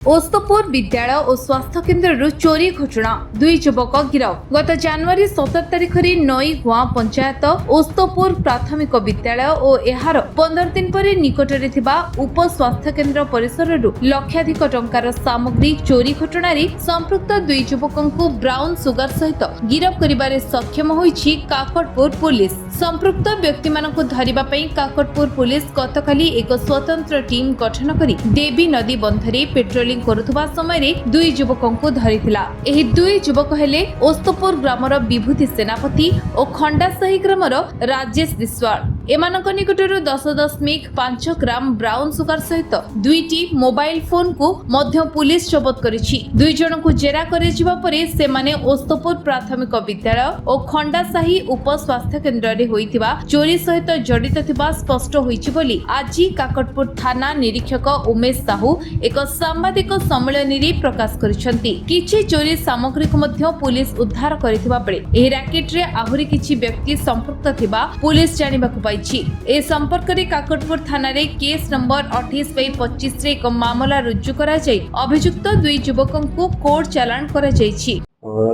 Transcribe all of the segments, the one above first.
ओस्तपुर विद्यालय और स्वास्थ्य केन्द्र चोरी घटना दुई युवक गिरफ। गत जनवरी 17 तारिख में नई गुआ पंचायत ओस्तपुर प्राथमिक विद्यालय और एहार 15 दिन पर निकट में उप स्वास्थ्य केन्द्र परिसर लक्षाधिक टंकार सामग्री चोरी घटन संपृक्त दुई युवक को ब्राउन सुगर सहित गिरफ कर सक्षम होइछि काकटपुर पुलिस। संपृक्त व्यक्ति मानक धरिबा पई काकटपुर पुलिस गतकाली एक स्वतंत्र टीम गठन करी देवी नदी बंधरे पेट्रोलिंग करुवा समय दुई युवक को धरिथिला। एही दुई युवक हेले ओस्तपुर ग्रामर विभूति सेनापति और खंडासाही ग्रामर राजेश विश्वाल। एमानक निकटरू 10.5 ग्राम ब्राउन सुगर सहित दुईटी मोबाइल फोन को मध्य पुलिस जबत करिछि। दुई जन को जेरा करे जिबा परे सेमाने ओस्तपुर प्राथमिक विद्यालय और खंडासाही उप स्वास्थ्य केन्द्र रे होइतिबा चोरी सहित जड़ित थिबा स्पष्ट होइछि बोली आज काकटपुर थाना निरीक्षक उमेश साहू एक सांबादिक सम्मेलन रे प्रकाश करिसंती। किछि चोरी सामग्री को मध्य पुलिस उद्धार करिथिबा बेले एही रैकेट रे आहुरी किछि व्यक्ति संपृक्त थिबा पुलिस जानिबाकु पाइछि। ए संपर्क रे काकटपुर थाना रे केस नंबर 28/25 रे एक मामला रुजु करा जाय अभियुक्त दुई युवकों को कोर्ट चालान करा जायछि।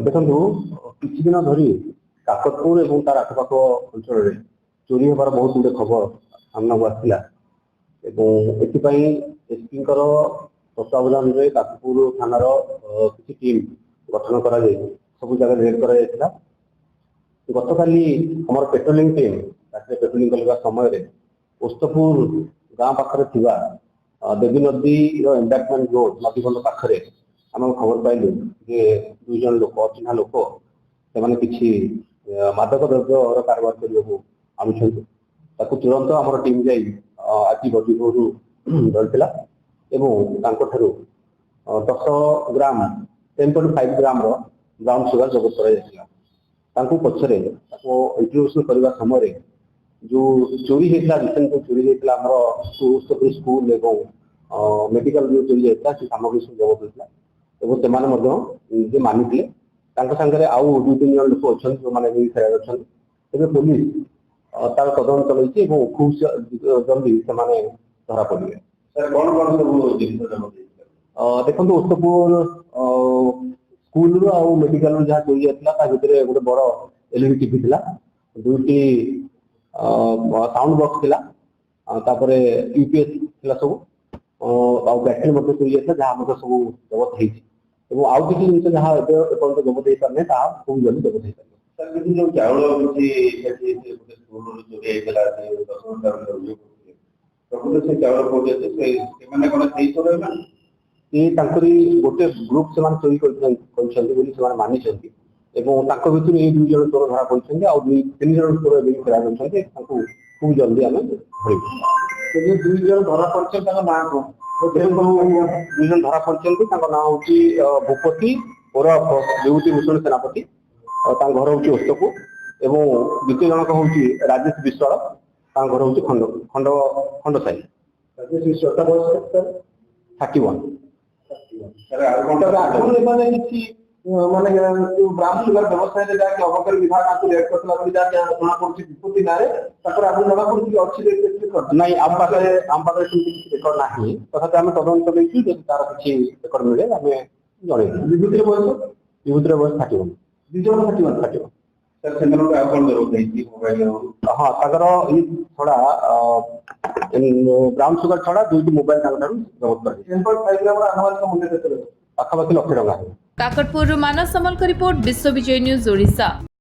देखंतु किछि दिन धरि काकटपुर एवं तार आखपाख अंचल रे चोरी होबार बहुत गुडे खबर सामना को आसिला एवं एथिपाई एसपी कर तत्वावधान रे काकटपुर थानार किछि टीम गठन करा जाय सब जगह रेड करा जायतिला। गतकाली हमर पेट्रोलिंग टीम पेट्रोलिंग करबा समय रे ओस्तपुर गां पाखरे थिबा देवी नदी रो एम्बैंकमेंट रोड नदी बंध पाखरे हम खबर पाइलु जे दुई जन लोक अचिन्हा लोक सेमाने किछि मादक द्रव्य कारोबार करबो आनुछंती ताकू तुरंत हमर टीम जाई आज बडी भोरु धरतिला एवं तांको ठारू 10 ग्राम 10.5 ग्राम रो ब्राउन सुगर जबत करा जायतिला। तांको पछरे ताको इंट्रोड्यूस करबा समय रे जो चोरी हेतला रिसेंट चोरी हेतला हमर स्कूल एवं मेडिकल जो चोरी हेतला से सामग्री सब जबत हेतला एवं सेमाने मध्ये जे मानिथिले तांको संगे आउ दु तीन जन लोक अछन जो माने भी फेरार अछन तबे पुलिस तार कदम चलैछि एवं खूब जल्दी सेमाने धरा पड़िले। सर कोन सब जिनिस जबत देखंतु ओस्तपुर स्कूल रो आउ मेडिकल रो जहा चोरी हेतला ता भितरे गोटे बड़ एलईडी टीवी थिला दुटी साउंड बॉक्स थिला तापरे यूपीएस थिला सब आउ बैटरी मध्ये चोरी हेतला जहा मध्ये सब जबत हेछि एवं आउ किछि जिनिस जहा एपन जबत हेइ परने ता खूब जल्दी जबत हेइ परने। सर किछि जो चावल किछि सेठी गोटे स्कूल रो चोरी हेतला 10 हजार रो प्रकृत से चावल को जेते से माने कोन सेही चोरी ना ए तांकरी गोटे ग्रुप से मान चोरी करछन्ती बोली से मान मानि छन्ती एवं तांको भितर ए दुई जन चोर धरा पड़छन्ती आ दुई तीन जन चोर भी फेरा करछन्ती तांको खूब जल्दी आमे धरिबो। जे दुई जन धरा पड़छन तांको नाम को दुई जन धरा पड़छन्ती तांको नाम होची भूपति और विभूति भूषण सेनापति और तां घर होची ओस्तपुर एवं द्वितीय जन को होची राजेश विश्वाल तां घर होची खंडसाही। राजेश विश्वाल का बयस सर 31। सर घंटा आगु माने किछि माने जो ब्राह्मण सुगर व्यवसाय रे जाके अबकारी विभाग आकु रेड करतला बली जाके जणा पड़छि विपत्ति नारे तकर आगु जणा पड़छि कि अछि रे कर नाही आम पाखरे किछि रेकॉर्ड नाही तथा हम तदंत करिछि जे तार किछि रेकॉर्ड मिले हमें जणे विभूति रे बयस 31 दिजन 31 सर सेमन को आउन जरूर दैछि मोबाइल हां तकर ई थोड़ा ब्राउन सुगर छड़ा दुईटी मोबाइल तांटारू जबत कर 10.5 ग्राम आनवाल का मूल्य देते पाखापाखि 1 लाख टका। काकटपुर मानस समल का रिपोर्ट विश्व विजय न्यूज ओडिशा।